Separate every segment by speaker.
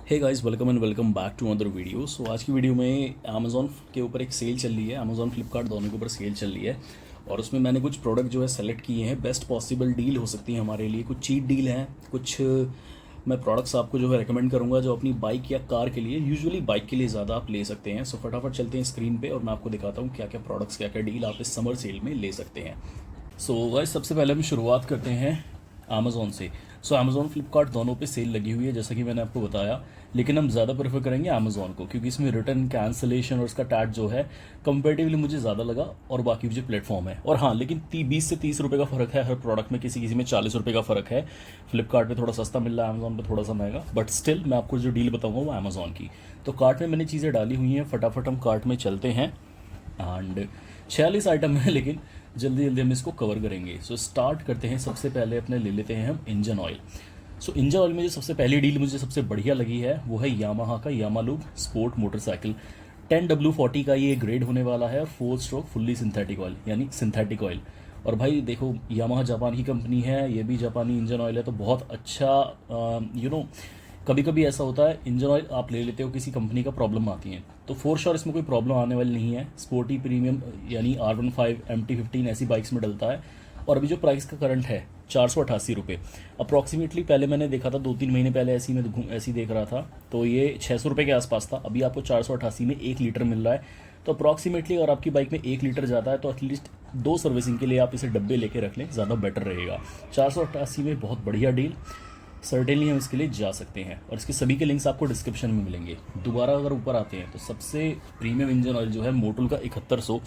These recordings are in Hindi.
Speaker 1: Hey guys, welcome and welcome back to another video. So आज की वीडियो में अमेज़ॉन के ऊपर एक सेल चल रही है। अमेज़ॉन फ्लिपकार्ट दोनों के ऊपर सेल चल रही है और उसमें मैंने कुछ प्रोडक्ट जो है सेलेक्ट किए हैं। बेस्ट पॉसिबल डील हो सकती है हमारे लिए। कुछ चीट डील हैं, कुछ मैं प्रोडक्ट्स आपको जो है रेकमेंड करूंगा जो अपनी बाइक या कार के लिए, यूजुअली बाइक के लिए ज़्यादा आप ले सकते हैं। सो फटाफट चलते हैं स्क्रीन पे और मैं आपको दिखाता हूँ क्या क्या प्रोडक्ट्स, क्या क्या डील आप इस समर सेल में ले सकते हैं। सो गाइस, सबसे पहले हम शुरुआत करते हैं अमेज़ॉन से। सो अमेज़ॉन फ्लिपकार्ट दोनों पे सेल लगी हुई है जैसा कि मैंने आपको बताया, लेकिन हम ज़्यादा प्रेफर करेंगे अमेज़ॉन को क्योंकि इसमें रिटर्न कैंसिलेशन और इसका टैग जो है कंपेरेटिवली मुझे ज़्यादा लगा और बाकी जो प्लेटफॉर्म है। और हाँ, लेकिन 20 से 30 रुपये का फ़र्क है हर प्रोडक्ट में, किसी किसी में 40 रुपये का फ़र्क है। फ्लिपकार्ट पे थोड़ा सस्ता मिल रहा है, अमेज़ॉन पे थोड़ा सा महंगा, बट स्टिल मैं आपको जो डील बताऊँगा वो अमेज़ॉन की। तो कार्ट में मैंने चीज़ें डाली हुई हैं, फटाफट हम कार्ट में चलते हैं। एंड 46 आइटम है, लेकिन जल्दी जल्दी हम इसको कवर करेंगे। सो स्टार्ट करते हैं। सबसे पहले अपने ले लेते हैं हम इंजन ऑयल। सो इंजन ऑयल में जो सबसे पहली डील मुझे सबसे बढ़िया लगी है वो है यामाहा का यामालूप स्पोर्ट मोटरसाइकिल 10W40 का ये ग्रेड होने वाला है और 4 स्ट्रोक फुल्ली सिंथेटिक ऑयल, यानी सिंथेटिक ऑयल। और भाई देखो, यामाहा जापान की कंपनी है, ये भी जापानी इंजन ऑयल है, तो बहुत अच्छा कभी कभी ऐसा होता है इंजन ऑयल आप ले लेते हो, किसी कंपनी का प्रॉब्लम आती है, तो फोर श्योर इसमें कोई प्रॉब्लम आने वाली नहीं है। स्पोर्टी प्रीमियम यानी R15 MT15 ऐसी बाइक्स में डलता है। और अभी जो प्राइस का करंट है 488 रुपये अप्रॉक्सीमेटली। पहले मैंने देखा था 2-3 महीने पहले, ऐसी देख रहा था, तो ये 600 रुपये के आसपास था। अभी आपको 488 में 1 लीटर मिल रहा है। तो अप्रॉक्सीमेटली अगर आपकी बाइक में 1 लीटर जाता है तो एटलीस्ट 2 सर्विसिंग के लिए आप इसे डब्बे लेके रख लें, ज़्यादा बेटर रहेगा। 488 में बहुत बढ़िया डील, सर्टेनली हम इसके लिए जा सकते हैं। और इसके सभी के लिंक्स आपको डिस्क्रिप्शन में मिलेंगे। दोबारा अगर ऊपर आते हैं तो सबसे प्रीमियम इंजन ऑयल जो है मोटुल का 7100,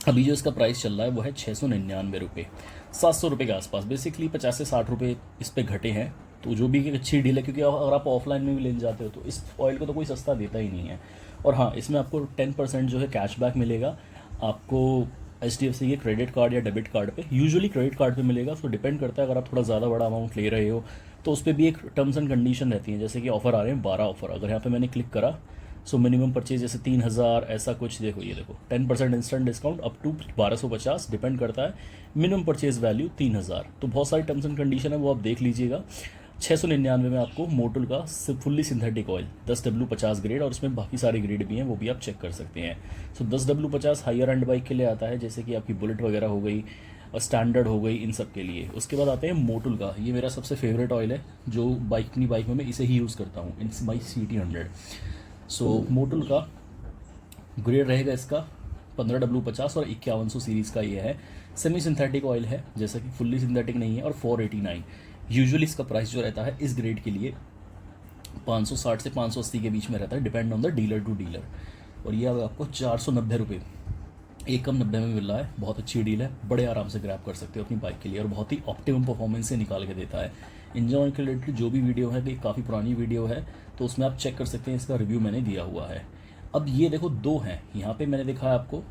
Speaker 1: अभी जो इसका प्राइस चल रहा है वो है 699 रुपये, 700 रुपये के आसपास। बेसिकली 50 से 60 रुपये इस पर घटे हैं, तो जो भी एक अच्छी डील है, क्योंकि अगर आप ऑफलाइन में भी लेने जाते हो तो इस ऑयल को तो कोई सस्ता देता ही नहीं है। और हाँ, इसमें आपको 10% जो है कैशबैक मिलेगा आपको HDFC के क्रेडिट कार्ड या डेबिट कार्ड पे। यूजुअली क्रेडिट कार्ड पे मिलेगा, तो डिपेंड करता है, अगर आप थोड़ा ज़्यादा बड़ा अमाउंट ले रहे हो तो उस पर भी एक टर्म्स एंड कंडीशन रहती है। जैसे कि ऑफर आ रहे हैं 12 ऑफर, अगर यहाँ पे मैंने क्लिक करा, सो मिनिमम परचेज जैसे 3000 ऐसा कुछ, देखो ये देखो 10% instant discount up to 1250, depend करता है। Minimum purchase value 3000। तो बहुत सारी टर्म्स एंड कंडीशन है, वो आप देख लीजिएगा। 699 में आपको मोटुल का fully synthetic oil 10W50 grade, और उसमें बाकी सारे ग्रेड भी हैं, वो भी आप चेक कर सकते हैं। सो 10W50 हायर एंड बाइक के लिए आता है, जैसे कि आपकी बुलेट वगैरह हो गई और स्टैंडर्ड हो गई, इन सब के लिए। उसके बाद आते हैं मोटुल का, ये मेरा सबसे फेवरेट ऑयल है, जो अपनी बाइक में मैं इसे ही यूज़ करता हूँ, it's my CT100। So Motul का ग्रेड रहेगा इसका 15W50 और 5100 सीरीज़ का ये है। सेमी सिंथेटिक ऑयल है, जैसा कि फुल्ली सिंथेटिक नहीं है, और 489। यूजुअली इसका प्राइस जो रहता है इस ग्रेड के लिए 560 से 580 के बीच में रहता है, depend on the dealer to dealer. और ये अब आपको 490 रुपये, एक कम 90 में मिल रहा है। बहुत अच्छी डील है, बड़े आराम से ग्रैब कर सकते हो अपनी बाइक के लिए, और बहुत ही ऑप्टिमम परफॉर्मेंस से निकाल के देता है। इंजन ऑयल के रिलेटेड जो भी वीडियो है, कि काफ़ी पुरानी वीडियो है, तो उसमें आप चेक कर सकते हैं, इसका रिव्यू मैंने दिया हुआ है। अब ये देखो, दो हैं यहाँ पे, मैंने दिखा है आपको,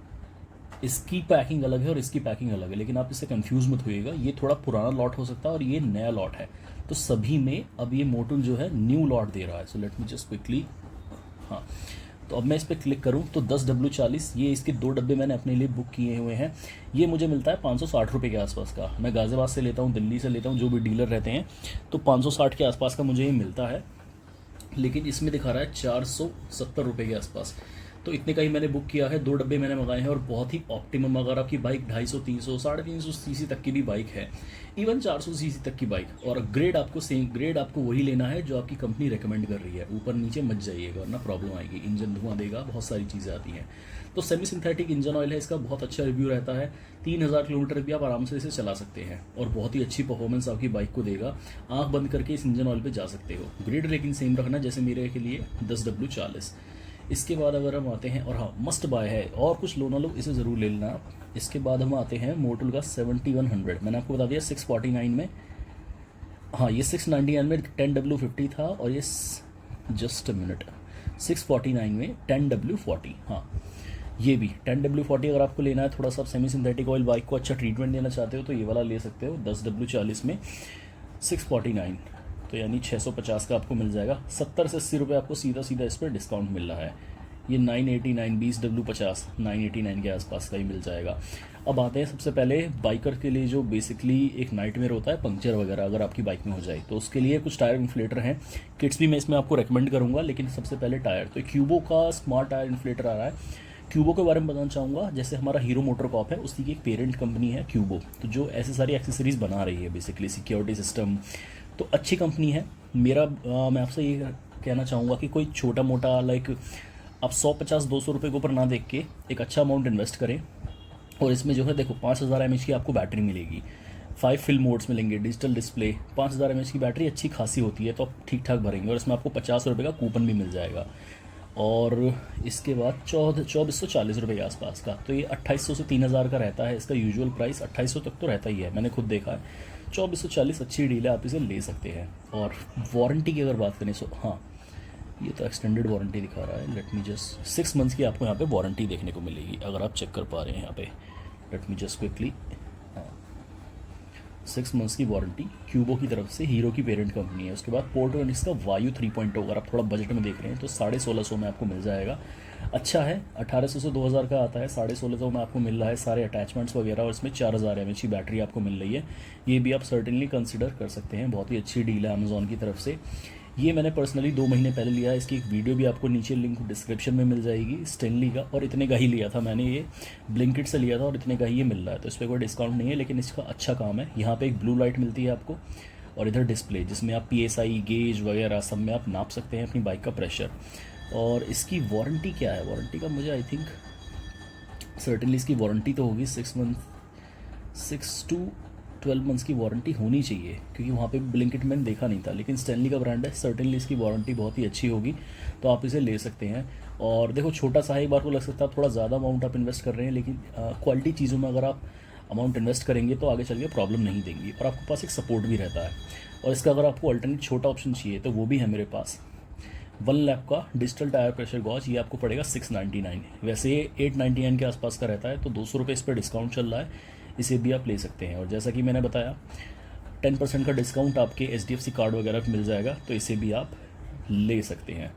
Speaker 1: इसकी पैकिंग अलग है और इसकी पैकिंग अलग है, लेकिन आप इससे कंफ्यूज मत होइएगा। ये थोड़ा पुराना लॉट हो सकता है और ये नया लॉट है, तो सभी में अब ये मोटुल जो है न्यू लॉट दे रहा है। So let me just quickly, हाँ, तो अब मैं इस पर क्लिक करूँ तो 10W40, ये इसके 2 डब्बे मैंने अपने लिए बुक किए हुए हैं। ये मुझे मिलता है 560 रुपये के आसपास का। मैं गाज़ियाबाद से लेता हूँ, दिल्ली से लेता हूँ, जो भी डीलर रहते हैं, तो 560 के आसपास का मुझे ये मिलता है। लेकिन इसमें दिखा रहा है 470 रुपये के आसपास, तो इतने का ही मैंने बुक किया है। 2 डब्बे मैंने मंगाए हैं और बहुत ही ऑप्टिमम। अगर आपकी बाइक 250, 300, 350 सीसी तक की भी बाइक है, इवन 400 सीसी तक की बाइक, और ग्रेड आपको सेम ग्रेड आपको वही लेना है जो आपकी कंपनी रेकमेंड कर रही है। ऊपर नीचे मत जाइएगा वरना प्रॉब्लम आएगी, इंजन धुआं देगा, बहुत सारी चीज़ें आती हैं। तो सेमी सिंथेटिक इंजन ऑयल है, इसका बहुत अच्छा रिव्यू रहता है। 3000 किलोमीटर भी आप आराम से इसे चला सकते हैं और बहुत ही अच्छी परफॉर्मेंस आपकी बाइक को देगा। आंख बंद करके इस इंजन ऑयल पे जा सकते हो। ग्रेड लेकिन सेम रखना, जैसे मेरे के लिए 10W40। इसके बाद अगर हम आते हैं, और हाँ, मस्ट बाय है, और कुछ लो ना लो, इसे ज़रूर ले लेना आप। इसके बाद हम आते हैं मोटुल का 7100, मैंने आपको बता दिया 649 में। हाँ, ये 699 में 10W50 था, और ये जस्ट मिनट 649 में 10W40। हाँ, ये भी 10W40 अगर आपको लेना है, थोड़ा सा सेमी सिंथेटिक ऑयल बाइक को अच्छा ट्रीटमेंट देना चाहते हो तो ये वाला ले सकते हो। 10W40 में 649, तो यानी 650 का आपको मिल जाएगा। 70 से 80 रुपये आपको सीधा सीधा इस पर डिस्काउंट मिल रहा है। ये 989 20W50 989 के आसपास का ही मिल जाएगा। अब आते हैं सबसे पहले बाइकर के लिए जो बेसिकली एक नाइटमेयर होता है पंक्चर वगैरह अगर आपकी बाइक में हो जाए, तो उसके लिए कुछ टायर इन्फ्लेटर हैं। किट्स भी मैं इसमें आपको रेकमेंड करूँगा, लेकिन सबसे पहले टायर तो क्यूबो का स्मार्ट टायर इन्फ्लेटर आ रहा है। क्यूबो के बारे में बताना चाहूँगा, जैसे हमारा हीरो मोटर कॉप है उसी की एक पेरेंट कंपनी है क्यूबो, तो जो ऐसी सारी एक्सेसरीज़ बना रही है बेसिकली सिक्योरिटी सिस्टम, तो अच्छी कंपनी है। मैं आपसे ये कहना चाहूँगा कि कोई छोटा मोटा लाइक आप 150-200 रुपये के ऊपर ना देख के एक अच्छा अमाउंट इन्वेस्ट करें। और इसमें जो है देखो 5000 mAh की आपको बैटरी मिलेगी, 5 फिल मोड्स मिलेंगे, डिजिटल डिस्प्ले, 5000 mAh की बैटरी अच्छी खासी होती है, तो आप ठीक ठाक भरेंगे। और इसमें आपको 50 रुपये का कूपन भी मिल जाएगा। और इसके बाद 2440 रुपये के आसपास का, तो ये 2800 से 3000 का रहता है। इसका यूजुअल प्राइस 2800 तक तो रहता ही है, मैंने खुद देखा है। 2440 अच्छी डील है, आप इसे ले सकते हैं। और वारंटी की अगर बात करें सो हाँ, ये तो एक्सटेंडेड वारंटी दिखा रहा है। लेट मी जस्ट 6 मंथ्स की आपको यहाँ पे वारंटी देखने को मिलेगी, अगर आप चेक कर पा रहे हैं यहाँ पे। लेट मी जस्ट क्विकली, हाँ 6 मंथ्स की वारंटी क्यूबो की तरफ से, हीरो की पेरेंट कंपनी है। उसके बाद पोर्टो इसका वायु 3.0 अगर आप थोड़ा बजट में देख रहे हैं तो 1650 में आपको मिल जाएगा। अच्छा है, 1800 से 2000 का आता है, 1650 में आपको मिल रहा है सारे अटैचमेंट्स वगैरह। और इसमें 4000 mAh की बैटरी आपको मिल रही है। ये भी आप सर्टेनली कंसिडर कर सकते हैं, बहुत ही अच्छी डील है अमेज़ॉन की तरफ से। ये मैंने पर्सनली 2 महीने पहले लिया है, इसकी एक वीडियो भी आपको नीचे लिंक डिस्क्रिप्शन में मिल जाएगी, स्टेनली का। और इतने का ही लिया था मैंने, ये ब्लिंकिट से लिया था और इतने का ही ये मिल रहा है, तो इस पर कोई डिस्काउंट नहीं है, लेकिन इसका अच्छा काम है। यहाँ पे एक ब्लू लाइट मिलती है आपको, और इधर डिस्प्ले जिसमें आप PSI गेज वगैरह सब में आप नाप सकते हैं अपनी बाइक का प्रेशर। और इसकी वारंटी क्या है, वारंटी का मुझे आई थिंक सर्टेनली इसकी वारंटी तो होगी 6 to 12 मंथ्स की वारंटी होनी चाहिए, क्योंकि वहाँ पे ब्लिंकिट मैंने देखा नहीं था। लेकिन स्टैनली का ब्रांड है, सर्टेनली इसकी वारंटी बहुत ही अच्छी होगी, तो आप इसे ले सकते हैं। और देखो छोटा सा ही बार को लग सकता है थोड़ा ज़्यादा अमाउंट आप इन्वेस्ट कर रहे हैं, लेकिन क्वालिटी चीज़ों में अगर आप अमाउंट इन्वेस्ट करेंगे तो आगे चल के प्रॉब्लम नहीं देंगी, और आपके पास एक सपोर्ट भी रहता है। और इसका अगर आपको अल्टरनेट छोटा ऑप्शन चाहिए तो वो भी है मेरे पास, 1 लैप का डिजिटल टायर प्रेशर गॉज। ये आपको पड़ेगा 699, वैसे ये 899 के आसपास का रहता है, तो 200 रुपये इस पर डिस्काउंट चल रहा है, इसे भी आप ले सकते हैं। और जैसा कि मैंने बताया 10% का डिस्काउंट आपके HDFC कार्ड वगैरह पे मिल जाएगा, तो इसे भी आप ले सकते हैं।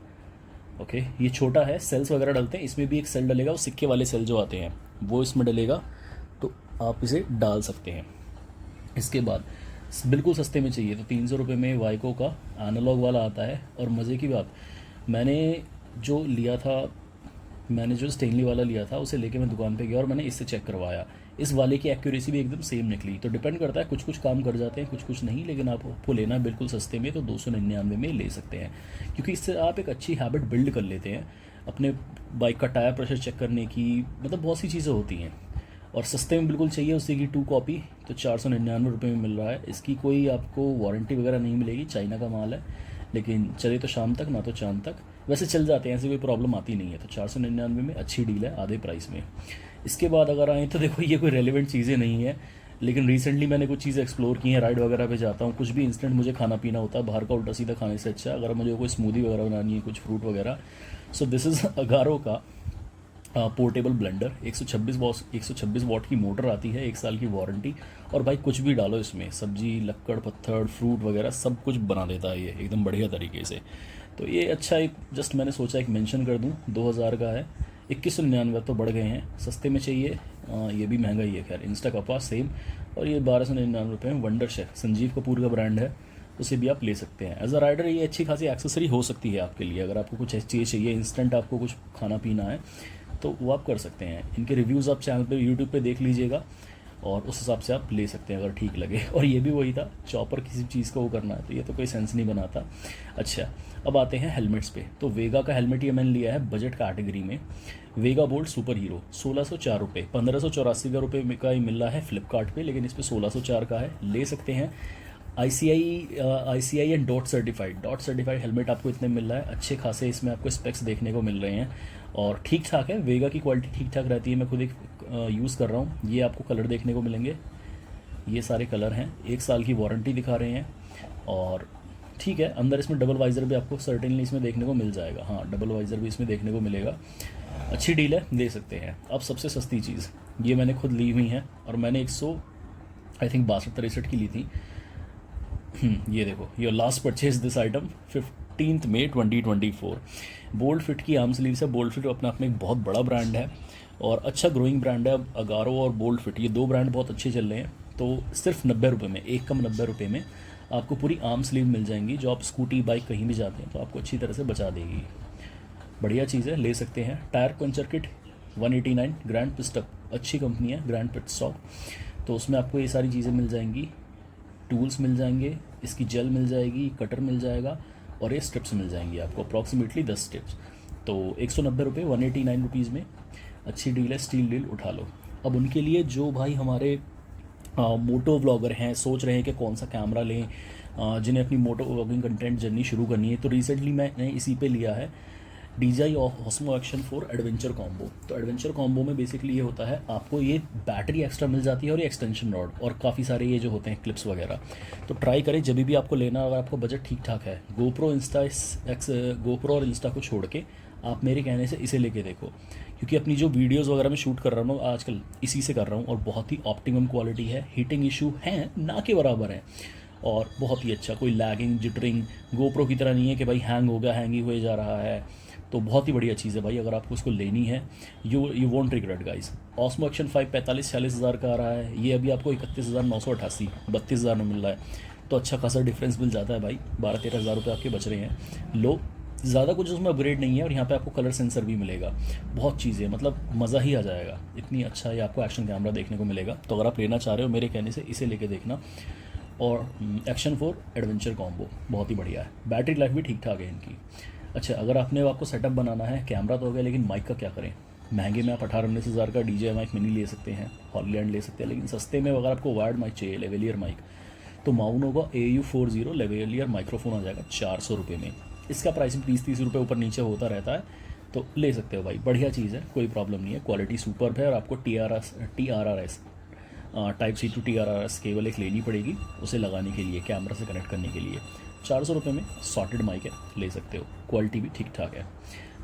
Speaker 1: ओके, ये छोटा है, सेल्स वगैरह डलते हैं, इसमें भी एक सेल डलेगा, वो सिक्के वाले सेल जो आते हैं वो इसमें डलेगा, तो आप इसे डाल सकते हैं। इसके बाद बिल्कुल सस्ते में चाहिए तो 300 रुपये में वाइको का एनालॉग वाला आता है। और मज़े की बात, मैंने जो स्टेनली वाला लिया था उसे लेके मैं दुकान पे गया और मैंने इससे चेक करवाया, इस वाले की एक्यूरेसी भी एकदम सेम निकली। तो डिपेंड करता है, कुछ कुछ काम कर जाते हैं, कुछ कुछ नहीं, लेकिन आपको लेना है बिल्कुल सस्ते में तो 299 में ले सकते हैं, क्योंकि इससे आप एक अच्छी हैबिट बिल्ड कर लेते हैं अपने बाइक का टायर प्रेशर चेक करने की, मतलब बहुत सी चीज़ें होती हैं। और सस्ते में बिल्कुल चाहिए उसी की 2 कॉपी, तो 499 रुपये में मिल रहा है। इसकी कोई आपको वारंटी वगैरह नहीं मिलेगी, चाइना का माल है, लेकिन चले तो शाम तक ना तो चांद तक, वैसे चल जाते हैं, ऐसी कोई प्रॉब्लम आती नहीं है। तो 499 में अच्छी डील है, आधे प्राइस में। इसके बाद अगर आए तो देखो ये कोई रेलिवेंट चीज़ें नहीं है, लेकिन रिसेंटली मैंने कुछ चीज़ें एक्सप्लोर की हैं, राइड वगैरह पे जाता हूँ, कुछ भी इंस्टेंट मुझे खाना पीना होता है बाहर का उल्टा सीधा खाने से अच्छा, अगर मुझे कोई स्मूदी वगैरह बनानी है, कुछ फ्रूट वगैरह, सो दिस इज़ अगारो का पोर्टेबल ब्लेंडर। 126 वॉट की मोटर आती है, 1 साल की वारंटी। और भाई कुछ भी डालो इसमें, सब्जी, लक्कड़, पत्थर, फ्रूट वगैरह सब कुछ बना देता है ये एकदम बढ़िया तरीके से। तो ये अच्छा, एक जस्ट मैंने सोचा एक मेंशन कर दूं, 2000 का है, 2199 तो बढ़ गए हैं, सस्ते में चाहिए। ये भी महंगा ही है खैर, इंस्टा का पास सेम। और ये 1299 रुपये में वंडर शेफ, संजीव कपूर का ब्रांड है, उसे भी आप ले सकते हैं। एज अ राइडर ये अच्छी खासी एक्सेसरी हो सकती है आपके लिए, अगर आपको कुछ चीज़ चाहिए इंस्टेंट, आपको कुछ खाना पीना है तो वो आप कर सकते हैं। इनके रिव्यूज़ आप चैनल पे यूट्यूब पे देख लीजिएगा और उस हिसाब से आप ले सकते हैं अगर ठीक लगे। और ये भी वही था, चॉपर किसी चीज़ को वो करना है तो ये तो कोई सेंस नहीं बनाता। अच्छा, अब आते हैं हेलमेट्स पे। तो वेगा का हेलमेट ये मैंने लिया है बजट कैटेगरी में, वेगा बोल्ट सुपर हीरो, 1604 रुपये, 1584 का रुपये का ही मिल रहा है फ्लिपकार्ट पे, लेकिन इस पर 1604 का है, ले सकते हैं। ICI and dot certified helmet आपको इतने मिल रहा है, अच्छे खासे इसमें आपको स्पेक्स देखने को मिल रहे हैं और ठीक ठाक है, वेगा की क्वालिटी ठीक ठाक रहती है। मैं खुद एक यूज़ कर रहा हूँ। ये आपको कलर देखने को मिलेंगे, ये सारे कलर हैं, 1 साल की वारंटी दिखा रहे हैं और ठीक है। अंदर इसमें डबल वाइज़र भी आपको सर्टेनली इसमें देखने को मिल जाएगा, हाँ डबल वाइज़र भी इसमें देखने को मिलेगा, अच्छी डील है, दे सकते हैं। अब सबसे सस्ती चीज़ ये मैंने खुद ली हुई है और मैंने 100 आई थिंक 62-63 की ली थी। ये देखो, your last purchase this item 15 May 2024। Bold fit की आर्म स्लीव्स है। बोल्ड फिट अपने आप में एक बहुत बड़ा ब्रांड है और अच्छा ग्रोइंग ब्रांड है। अगारो और बोल्ड फिट ये दो ब्रांड बहुत अच्छे चल रहे हैं। तो सिर्फ 90 रुपये में, एक कम 90 रुपये में आपको पूरी आर्म स्लीव मिल जाएंगी, जो आप स्कूटी बाइक कहीं भी जाते हैं तो आपको अच्छी तरह से बचा देगी। बढ़िया चीज़ है, ले सकते हैं। टायर पंचर किट 189, ग्रैंड पिस्टअप अच्छी कंपनी है, ग्रैंड पिट स्टॉक। तो उसमें आपको ये सारी चीज़ें मिल जाएंगी, टूल्स मिल जाएंगे, इसकी जेल मिल जाएगी, कटर मिल जाएगा और ये स्ट्रिप्स मिल जाएंगी आपको अप्रॉक्सीमेटली 10 स्ट्रिप्स। तो 190 रुपये, 189 रुपीज़ में अच्छी डील है, स्टील डील उठा लो। अब उनके लिए जो भाई हमारे मोटो व्लॉगर हैं, सोच रहे हैं कि कौन सा कैमरा लें, जिन्हें अपनी मोटो व्लॉगिंग कंटेंट जर्नी शुरू करनी है, तो रिसेंटली मैंने इसी पे लिया है DJI Osmo Action 4 adventure combo. तो एडवेंचर कॉम्बो में बेसिकली ये होता है, आपको ये बैटरी एक्स्ट्रा मिल जाती है और ये एक्सटेंशन रॉड और काफ़ी सारे ये जो होते हैं क्लिप्स वगैरह। तो ट्राई करें जब भी आपको लेना, अगर आपको बजट ठीक ठाक है। गोप्रो और इंस्टा को छोड़ के आप मेरे कहने से इसे लेके देखो, क्योंकि अपनी जो वीडियोज़ वगैरह मैं शूट कर रहा हूँ आजकल इसी से कर रहा हूँ और बहुत ही ऑप्टिमम क्वालिटी है। हीटिंग इशू हैं ना के बराबर है और बहुत ही अच्छा, कोई लैगिंग जिटरिंग गोप्रो की तरह नहीं है कि भाई हैंग हो गया, हैंग ही हुए जा रहा है। तो बहुत ही बढ़िया चीज़ है भाई, अगर आपको इसको लेनी है you won't regret guys. Osmo action 5 45-46 हज़ार का आ रहा है, ये अभी आपको 31,988 32,000 में मिल रहा है। तो अच्छा खासा डिफरेंस मिल जाता है भाई, 12-13 हज़ार रुपये आपके बच रहे हैं। लो, ज़्यादा कुछ उसमें अपग्रेड नहीं है और यहाँ पे आपको कलर सेंसर भी मिलेगा, बहुत चीज़ें, मतलब मज़ा ही आ जाएगा। इतनी अच्छा ये आपको एक्शन कैमरा देखने को मिलेगा। तो अगर आप लेना चाह रहे हो मेरे कहने से इसे लेके देखना। और एक्शन 4 एडवेंचर कॉम्बो बहुत ही बढ़िया है, बैटरी लाइफ भी ठीक ठाक है इनकी। अच्छा, अगर आपको सेटअप बनाना है, कैमरा तो हो गया, लेकिन माइक का क्या करें। महंगे में आप 18-19 हज़ार का DJI माइक मिनी ले सकते हैं, हॉलीलैंड ले सकते हैं, लेकिन सस्ते में अगर आपको वायर्ड माइक चाहिए, लेवलियर माइक, तो माउनो का AU40 लेवलियर माइक्रोफोन आ जाएगा 400 रुपये में। इसका प्राइसिंग 30-30 रुपये ऊपर नीचे होता रहता है, तो ले सकते हो भाई, बढ़िया चीज़ है, कोई प्रॉब्लम नहीं है, क्वालिटी सुपर्ब है। और आपको TRRS type C to TRRS cable एक लेनी पड़ेगी उसे लगाने के लिए, कैमरा से कनेक्ट करने के लिए। 400 रुपये में सॉर्टेड माइक है, ले सकते हो, क्वालिटी भी ठीक ठाक है।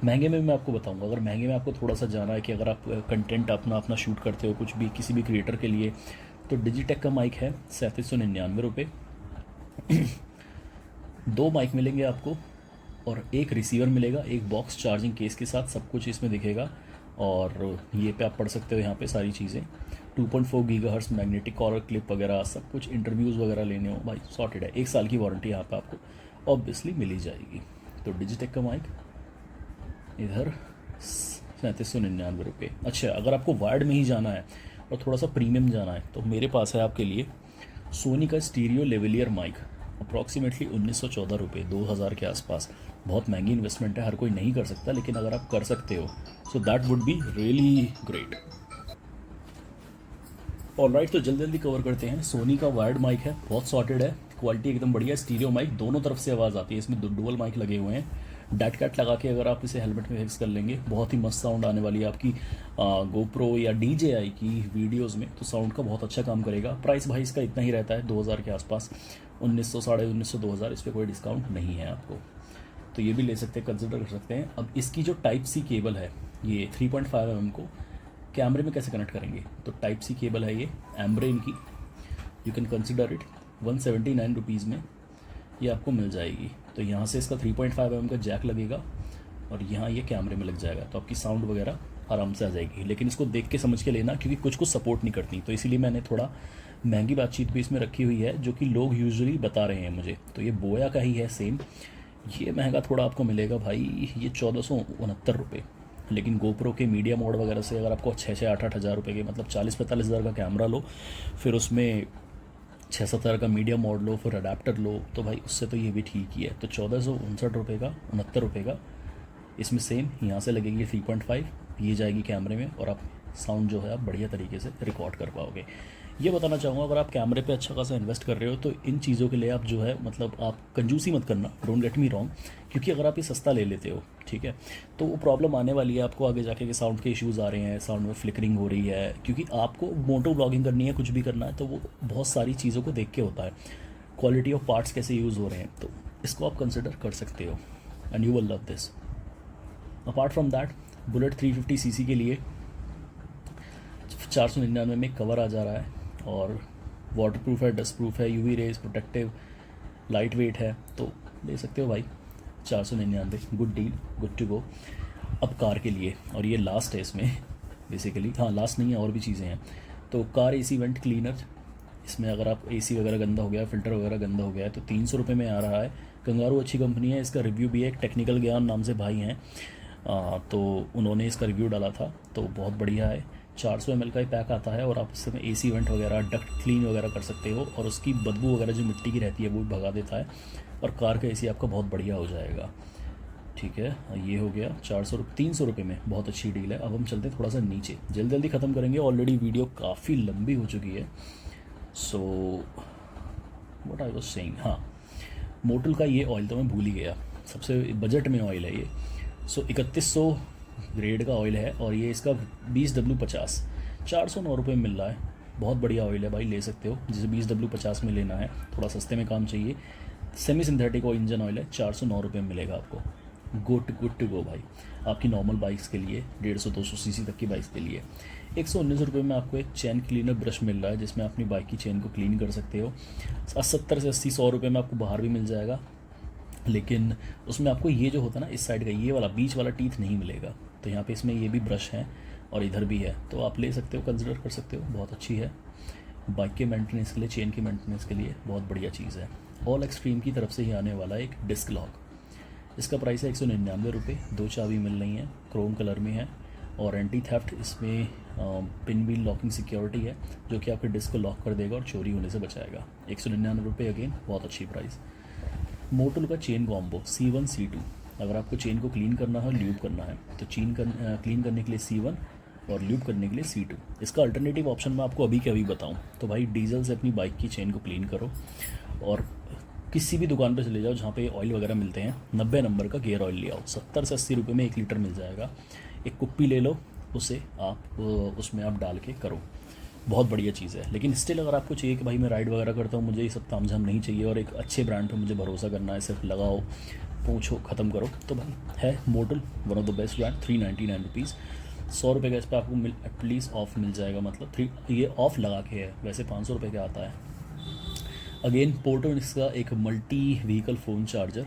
Speaker 1: महंगे में मैं आपको बताऊंगा, अगर महंगे में आपको थोड़ा सा जाना है कि अगर आप कंटेंट अपना शूट करते हो कुछ भी किसी भी क्रिएटर के लिए, तो डिजिटेक का माइक है 3799 रुपये। 2 माइक मिलेंगे आपको और एक रिसीवर मिलेगा, एक बॉक्स चार्जिंग केस के साथ, सब कुछ इसमें दिखेगा। और ये पे आप पढ़ सकते हो यहाँ पे सारी चीज़ें, 2.4 गीगाहर्ट्ज़ मैग्नेटिक कॉलर क्लिप वगैरह सब कुछ, इंटरव्यूज़ वगैरह लेने हो भाई सॉर्टेड है। 1 साल की वारंटी यहाँ पे आपको ऑब्वियसली मिली जाएगी। तो डिजिटेक का माइक इधर 3799 रुपये। अच्छा, अगर आपको वायर्ड में ही जाना है और थोड़ा सा प्रीमियम जाना है, तो मेरे पास है आपके लिए सोनी का स्टीरियो लेवलियर माइक, अप्रॉक्सीमेटली 1914 रुपये, 2000 के आसपास। बहुत महंगी इन्वेस्टमेंट है, हर कोई नहीं कर सकता, लेकिन अगर आप कर सकते हो so that would be really great. Alright, तो जल्दी जल्दी कवर करते हैं। सोनी का वायर्ड माइक है, बहुत सॉर्टेड है, क्वालिटी एकदम बढ़िया, स्टीरियो माइक, दोनों तरफ से आवाज़ आती है, इसमें डुअल माइक लगे हुए हैं। डैट कैट लगा के अगर आप इसे हेलमेट में फिक्स कर लेंगे, बहुत ही मस्त साउंड आने वाली है आपकी गोप्रो या DJI की वीडियोस में, तो साउंड का बहुत अच्छा काम करेगा। प्राइस भाई इसका इतना ही रहता है, 2000 के आसपास, 1900, 1950, 2000, इस पर कोई डिस्काउंट नहीं है आपको, तो ये भी ले सकते हैं, कंसिडर कर सकते हैं। अब इसकी जो टाइप C केबल है, ये 3.5 mm को कैमरे में कैसे कनेक्ट करेंगे, तो टाइप C केबल है ये, एम्ब्रेन की, you can consider it, 179 rupees में ये आपको मिल जाएगी। तो यहाँ से इसका 3.5 mm का जैक लगेगा और यहाँ ये कैमरे में लग जाएगा, तो आपकी साउंड वगैरह आराम से आ जाएगी। लेकिन इसको देख के समझ के लेना, क्योंकि कुछ कुछ सपोर्ट नहीं करती, तो इसीलिए मैंने थोड़ा महंगी बातचीत भी इसमें रखी हुई है, जो कि लोग यूजुअली बता रहे हैं मुझे। तो ये बोया का ही है सेम, ये महंगा थोड़ा आपको मिलेगा भाई, ये 1469 रुपये। लेकिन गोप्रो के मीडिया मोड वगैरह से अगर आपको 6-8 हज़ार रुपये के, मतलब 40-45 हज़ार का कैमरा लो, फिर उसमें 6-7 हज़ार का मीडिया मोड लो, फिर अडेप्टर लो, तो भाई उससे तो ये भी ठीक ही है। तो 1459 रुपये का, 69 रुपये का इसमें सेम यहाँ से लगेगी 3.5, ये जाएगी कैमरे में और आप साउंड जो है आप बढ़िया तरीके से रिकॉर्ड कर पाओगे। ये बताना चाहूँगा, अगर आप कैमरे पे अच्छा खासा इन्वेस्ट कर रहे हो तो इन चीज़ों के लिए आप जो है, मतलब आप कंजूसी मत करना, डोंट गेट मी रॉन्ग, क्योंकि अगर आप ये सस्ता ले लेते हो, ठीक है, तो वो प्रॉब्लम आने वाली है आपको आगे जाके कि साउंड के इश्यूज़ आ रहे हैं, साउंड में फ्लिकरिंग हो रही है, क्योंकि आपको मोटो ब्लॉगिंग करनी है, कुछ भी करना है, तो वो बहुत सारी चीज़ों को देख के होता है, क्वालिटी ऑफ पार्ट्स कैसे यूज़ हो रहे हैं, तो इसको आप कंसिडर कर सकते हो and you will love this. Apart from that, bullet 350cc के लिए 499 में कवर आ जा रहा है और वाटर प्रूफ है, डस्ट प्रूफ है, UV rays protective, lightweight है, तो ले सकते हो भाई। 499, good deal, good to go. अब कार के लिए, और ये लास्ट है इसमें बेसिकली, हाँ लास्ट नहीं है, और भी चीज़ें हैं। तो कार एसी वेंट क्लीनर, इसमें अगर आप एसी वगैरह गंदा हो गया, फिल्टर वगैरह गंदा हो गया है, तो 300 रुपये में आ रहा है। कंगारू अच्छी कंपनी है, इसका रिव्यू भी है, एक टेक्निकल ज्ञान नाम से भाई हैं, तो उन्होंने इसका रिव्यू डाला था, तो बहुत बढ़िया है। 400 ml का ही पैक आता है, और आप इसमें एसी वेंट वगैरह, डक्ट क्लीन वगैरह कर सकते हो, और उसकी बदबू वगैरह जो मिट्टी की रहती है वो भी भगा देता है, और कार का एसी आपका बहुत बढ़िया हो जाएगा। ठीक है, ये हो गया 300 रुपये में, बहुत अच्छी डील है। अब हम चलते हैं थोड़ा सा नीचे, जल्दी जल्दी ख़त्म करेंगे, ऑलरेडी वीडियो काफ़ी लंबी हो चुकी है। So what I was saying, हाँ मोटल का ये ऑयल तो मैं भूल ही गया, सबसे बजट में ऑयल है ये। सो 3100 ग्रेड का ऑयल है, और ये इसका 20W50 409 रुपये में मिल रहा है। बहुत बढ़िया ऑयल है भाई, ले सकते हो जिसे 20W50 में लेना है, थोड़ा सस्ते में काम चाहिए। सेमी सिंथेटिक और इंजन ऑयल है, 409 रुपये में मिलेगा आपको। गुड टू गो भाई, आपकी नॉर्मल बाइक्स के लिए, 150-200 सीसी तक की बाइक्स के लिए। 119 रुपये में आपको एक चेन क्लीनर ब्रश मिल रहा है, जिसमें अपनी बाइक की चेन को क्लीन कर सकते हो। 70 से 80, 100 रुपये में आपको बाहर भी मिल जाएगा, लेकिन उसमें आपको ये जो होता है ना, इस साइड का ये वाला बीच वाला टीथ नहीं मिलेगा। तो यहाँ पे इसमें ये भी ब्रश है, और इधर भी है, तो आप ले सकते हो, कंसिडर कर सकते हो, बहुत अच्छी है बाइक के मेंटेनेंस के लिए, चेन के मेंटेनेंस के लिए बहुत बढ़िया चीज़ है। ऑल एक्सट्रीम की तरफ से ही आने वाला एक डिस्क लॉक, इसका प्राइस है 199 रुपये, 2 चाबी मिल रही हैं, क्रोम कलर में है, और एंटी थेफ्ट इसमें पिन व्हील लॉकिंग सिक्योरिटी है, जो कि आपके डिस्क को लॉक कर देगा और चोरी होने से बचाएगा। 199 रुपये, अगेन बहुत अच्छी प्राइस। मोटल का चेन कॉम्बो C1 C2, अगर आपको चेन को क्लीन करना है, ल्यूब करना है, तो क्लीन करने के लिए C1 और ल्यूब करने के लिए C2। इसका अल्टरनेटिव ऑप्शन मैं आपको अभी के अभी बताऊं तो भाई, डीजल से अपनी बाइक की चेन को क्लीन करो, और किसी भी दुकान पे चले जाओ जहाँ पे ऑयल वगैरह मिलते हैं, 90 नंबर का गियर ऑयल ले आओ, 70 से 80 रुपये में 1 लीटर मिल जाएगा। एक कुप्पी ले लो, उसे आप उसमें आप डाल के करो, बहुत बढ़िया चीज़ है। लेकिन स्टिल अगर आपको चाहिए कि भाई मैं राइड वगैरह करता हूँ, मुझे ये सब तामझाम नहीं चाहिए, और एक अच्छे ब्रांड पे मुझे भरोसा करना है, सिर्फ लगाओ, पूछो, ख़त्म करो, तो भाई है Motul, one of the best brand. 399 rupees, 100 रुपये का इस पर आपको एटलीस्ट ऑफ मिल जाएगा, मतलब ये ऑफ लगा के है, वैसे 500 रुपये का आता है। अगेन पोर्टोनिक्स का एक multi vehicle phone charger,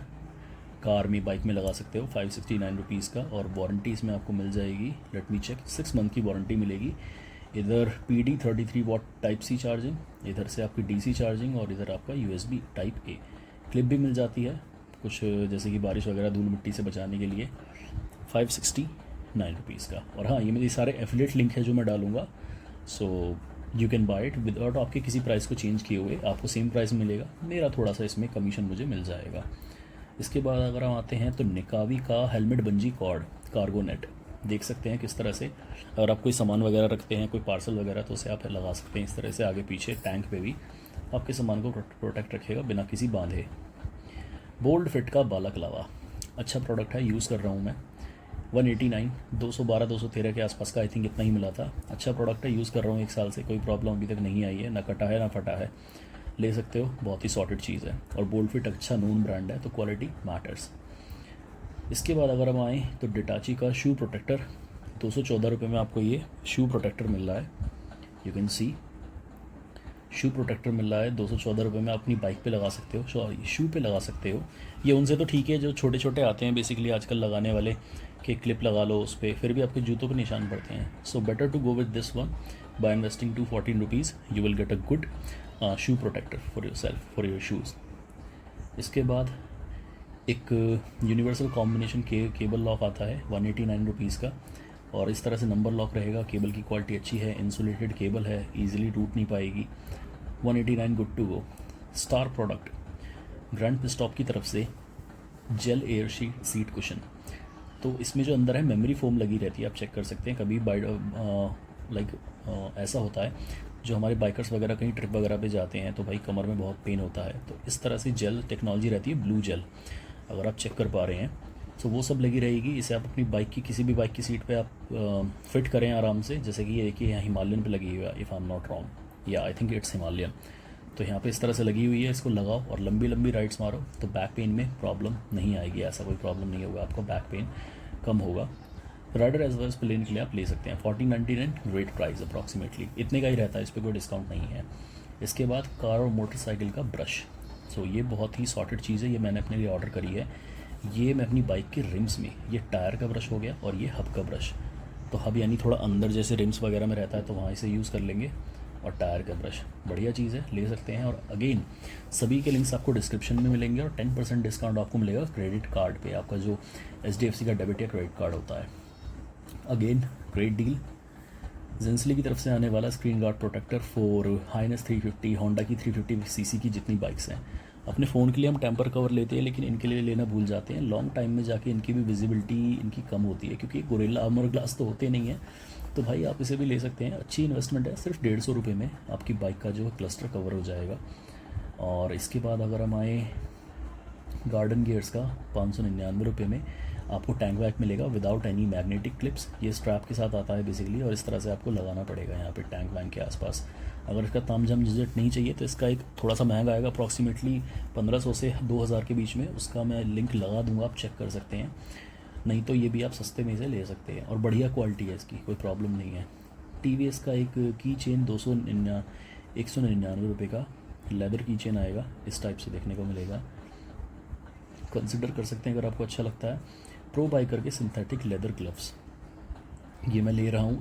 Speaker 1: car में, बाइक में लगा सकते हो, 569 रुपीज़ का, और वारंटी इसमें आपको मिल जाएगी, लेट मी चेक, 6 मंथ की वारंटी मिलेगी। इधर PD 33 what type C charging, इधर से आपकी DC चार्जिंग, और इधर आपका USB टाइप A। क्लिप भी मिल जाती है कुछ, जैसे कि बारिश वगैरह, धूल मिट्टी से बचाने के लिए, 569 रुपीज़ का। और हाँ, ये मेरे सारे एफिलिएट लिंक है जो मैं डालूंगा, so you can buy it without आपके किसी प्राइस को चेंज किए हुए, आपको सेम प्राइस मिलेगा, मेरा थोड़ा सा इसमें कमीशन मुझे मिल जाएगा। इसके बाद अगर हम आते हैं तो निकावी का helmet bungee cord cargo net, देख सकते हैं किस तरह से, अगर आप कोई सामान वगैरह रखते हैं, कोई पार्सल वगैरह, तो उसे आप लगा सकते हैं इस तरह से, आगे पीछे टैंक पे भी आपके सामान को प्रोटेक्ट रखेगा बिना किसी बांधे। बोल्ड फिट का बालाक्लावा, अच्छा प्रोडक्ट है, यूज़ कर रहा हूँ मैं। 189, 212-213 के आसपास का आई थिंक इतना ही मिला था। अच्छा प्रोडक्ट है, यूज़ कर रहा हूँ 1 साल से, कोई प्रॉब्लम अभी तक नहीं आई है, ना कटा है ना फटा है, ले सकते हो, बहुत ही सॉर्टेड चीज़ है। और बोल्ड फिट अच्छा नोन ब्रांड है, तो क्वालिटी मैटर्स। इसके बाद अगर हम आएँ तो डिटाची का शू प्रोटेक्टर, 214 रुपये में आपको ये शू प्रोटेक्टर मिल रहा है, you can see shoe protector मिल रहा है 214 रुपये में, अपनी बाइक पे लगा सकते हो, सॉरी शू पे लगा सकते हो। ये उनसे तो ठीक है जो छोटे छोटे आते हैं बेसिकली आजकल लगाने वाले, कि क्लिप लगा लो उस पर, फिर भी आपके जूतों पे निशान पड़ते हैं। So better to go with this one, by investing 214 rupees you will get a good shoe protector for yourself, for your shoes. इसके बाद एक यूनिवर्सल कॉम्बिनेशन केबल लॉक आता है 189 रुपीज़ का, और इस तरह से नंबर लॉक रहेगा, केबल की क्वालिटी अच्छी है, इंसुलेटेड केबल है, ईजिली टूट नहीं पाएगी। 189, good to go. Star product grand pitstop की तरफ से जेल एयर सीट कुशन, तो इसमें जो अंदर है मेमोरी फोम लगी रहती है, आप चेक कर सकते हैं। कभी ऐसा होता है जो हमारे बाइकर्स वगैरह कहीं ट्रिप वगैरह पे जाते हैं तो भाई कमर में बहुत पेन होता है, तो इस तरह से जेल टेक्नोलॉजी रहती है, ब्लू जेल, अगर आप चेक कर पा रहे हैं तो वो सब लगी रहेगी। इसे आप अपनी बाइक की किसी भी बाइक की सीट पे आप फिट करें आराम से, जैसे कि ये देखिए यहाँ हिमालयन पे लगी हुई है, if I am not wrong, या आई थिंक इट्स हिमालयन। तो यहाँ पे इस तरह से लगी हुई है, इसको लगाओ और लंबी लंबी राइड्स मारो, तो बैक पेन में प्रॉब्लम नहीं आएगी, ऐसा कोई प्रॉब्लम नहीं होगा, आपको बैक पेन कम होगा। राइडर एज वेल प्लेन के लिए आप ले सकते हैं। 1499 ग्रेट प्राइस अप्रॉक्सीमेटली, इतने का ही रहता है, इस पर कोई डिस्काउंट नहीं है। इसके बाद कार और मोटरसाइकिल का ब्रश, सो ये बहुत ही सॉर्टेड चीज़ है, ये मैंने अपने लिए ऑर्डर करी है। ये मैं अपनी बाइक के रिम्स में, ये टायर का ब्रश हो गया और ये हब का ब्रश। तो हब यानी थोड़ा अंदर जैसे रिम्स वगैरह में रहता है, तो वहाँ इसे यूज़ कर लेंगे। और टायर का ब्रश बढ़िया चीज़ है, ले सकते हैं। और अगेन सभी के लिंक्स आपको डिस्क्रिप्शन में मिलेंगे और 10% डिस्काउंट आपको मिलेगा क्रेडिट कार्ड पे, आपका जो HDFC का डेबिट या क्रेडिट कार्ड होता है। अगेन ग्रेट डील, जेंसली की तरफ से आने वाला screen guard protector for Highness 350, Honda की 350cc की जितनी बाइक्स हैं। अपने फ़ोन के लिए हम टेम्पर कवर लेते हैं, लेकिन इनके लिए लेना भूल जाते हैं। लॉन्ग टाइम में जाके इनकी भी विजिबिलिटी इनकी कम होती है, क्योंकि गोरिल्ला आर्मर ग्लास तो होते नहीं है। तो भाई आप इसे भी ले सकते हैं, अच्छी इन्वेस्टमेंट है। सिर्फ 150 रुपये में आपकी बाइक का जो है क्लस्टर कवर हो जाएगा। और इसके बाद अगर हम आए गार्डन गियर्स का 599 रुपये में आपको टैंक बैग मिलेगा विदाउट एनी मैग्नेटिक क्लिप्स। ये स्ट्रैप के साथ आता है बेसिकली, और इस तरह से आपको लगाना पड़ेगा यहाँ पे टैंक बैग के आसपास। अगर इसका तामझाम झंझट नहीं चाहिए तो इसका एक थोड़ा सा महंगा आएगा, अप्रॉक्सीमेटली 1500 से 2000 के बीच में। उसका मैं लिंक लगा दूंगा, आप चेक कर सकते हैं। नहीं तो ये भी आप सस्ते में से ले सकते हैं, और बढ़िया क्वालिटी है इसकी, कोई प्रॉब्लम नहीं है। TVS का एक की चेन 199 रुपये का लेदर की चेन आएगा, इस टाइप से देखने को मिलेगा। कंसिडर कर सकते हैं अगर आपको अच्छा लगता है। प्रो बाइकर के सिंथेटिक लेदर ग्लव्स, ये मैं ले रहा हूँ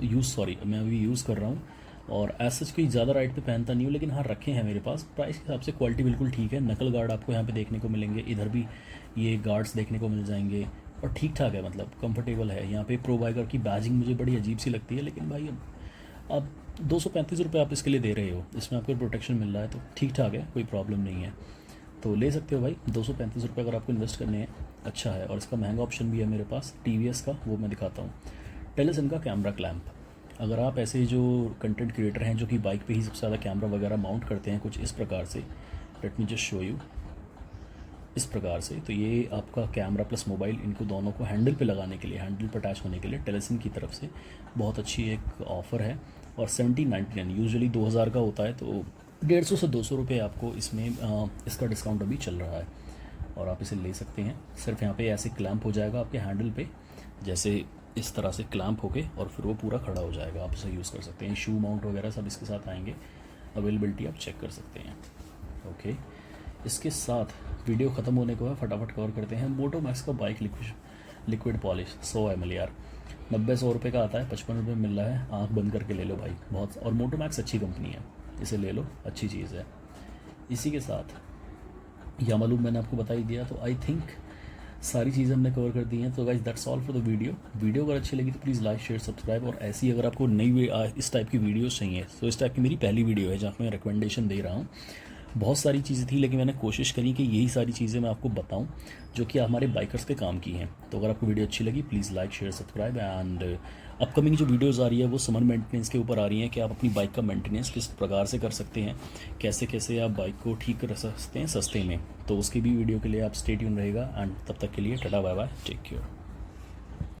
Speaker 1: मैं अभी यूज़ कर रहा हूँ। और ऐसा कोई ज़्यादा राइड पे पहनता नहीं हूँ, लेकिन हाँ रखे हैं मेरे पास। प्राइस के हिसाब से क्वालिटी बिल्कुल ठीक है। नकल गार्ड आपको यहाँ पे देखने को मिलेंगे, इधर भी ये गार्ड्स देखने को मिल जाएंगे, और ठीक ठाक है, मतलब कंफर्टेबल है। यहाँ पे प्रो बाइकर की बैजिंग मुझे बड़ी अजीब सी लगती है, लेकिन भाई अब 235 रुपये आप इसके लिए दे रहे हो, इसमें आपको प्रोटेक्शन मिल रहा है, तो ठीक ठाक है, कोई प्रॉब्लम नहीं है। तो ले सकते हो भाई, 235 रुपये अगर आपको इन्वेस्ट करने हैं, अच्छा है। और इसका महंगा ऑप्शन भी है मेरे पास TVS का, वो मैं दिखाता हूँ। टेलीसन का कैमरा क्लैम्प, अगर आप ऐसे जो कंटेंट क्रिएटर हैं जो कि बाइक पे ही सबसे ज़्यादा कैमरा वगैरह माउंट करते हैं कुछ इस प्रकार से, let me just show you, इस प्रकार से। तो ये आपका कैमरा प्लस मोबाइल, इनको दोनों को हैंडल पे लगाने के लिए, हैंडल पर अटैच होने के लिए टेलीसन की तरफ से बहुत अच्छी एक ऑफ़र है। और 1799 यूजुअली 2000 का होता है, तो 150 से 200 रुपये आपको इसमें इसका डिस्काउंट अभी चल रहा है, और आप इसे ले सकते हैं। सिर्फ यहाँ पे ऐसे क्लैंप हो जाएगा आपके हैंडल पे, जैसे इस तरह से क्लैंप होके, और फिर वो पूरा खड़ा हो जाएगा। आप इसे यूज़ कर सकते हैं। शू माउंट वगैरह सब इसके साथ आएंगे, अवेलेबिलिटी आप चेक कर सकते हैं। ओके, इसके साथ वीडियो ख़त्म होने को है, फटाफट कवर करते हैं। मोटोमैक्स का बाइक लिक्विड पॉलिश 100 ml यार, 90-100 रुपये का आता है, 55 रुपये मिल रहा है। आँख बंद करके ले लो भाई, बहुत। और मोटोमैक्स अच्छी कंपनी है, इसे ले लो, अच्छी चीज़ है। इसी के साथ यामालूम मैंने आपको बता ही दिया, तो आई थिंक सारी चीज़ें हमने कवर कर दी हैं। तो guys that's all for the video अगर अच्छी लगी तो प्लीज़ लाइक शेयर सब्सक्राइब। और ऐसी अगर आपको नई इस टाइप की वीडियोस चाहिए, तो इस टाइप की मेरी पहली वीडियो है जहाँ मैं रिकमेंडेशन दे रहा हूँ। बहुत सारी चीज़ें थी, लेकिन मैंने कोशिश करी कि यही सारी चीज़ें मैं आपको बताऊं जो कि हमारे बाइकर्स के काम की हैं। तो अगर आपको वीडियो अच्छी लगी please like share subscribe. And upcoming जो वीडियोस आ रही है वो समर मेंटेनेंस के ऊपर आ रही हैं, कि आप अपनी बाइक का मेंटेनेंस किस प्रकार से कर सकते हैं, कैसे कैसे आप बाइक को ठीक कर सकते हैं सस्ते में। तो उसकी भी वीडियो के लिए आप स्टे ट्यून रहेगा। एंड तब तक के लिए ta-ta bye bye, take care.